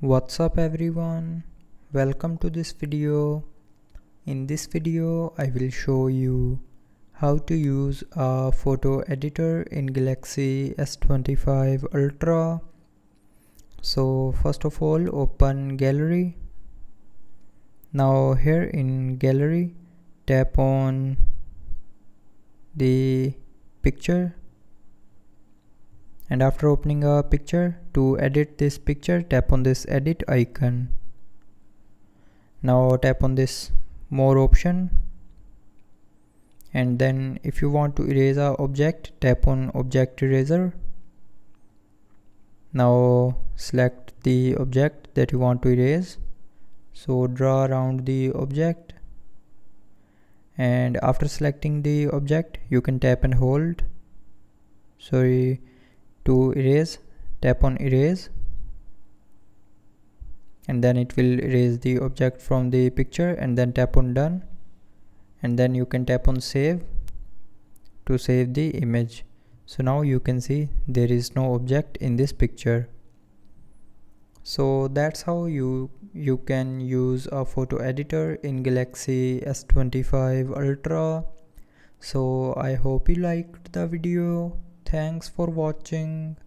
What's up everyone, welcome to this video. In this video I will show you how to use a photo editor in Galaxy S25 Ultra. So first of all, open gallery. Now here in gallery, tap on the picture, and after opening a picture, to edit this picture, tap on this edit icon. Now tap on this more option, and then if you want to erase a object, tap on object eraser. Now select the object that you want to erase, so draw around the object, and after selecting the object you can tap and hold to erase, tap on erase, and then it will erase the object from the picture, and then tap on done, and then you can tap on save to save the image. So now you can see there is no object in this picture. So that's how you can use a photo editor in Galaxy S25 Ultra. So I hope you liked the video. Thanks for watching.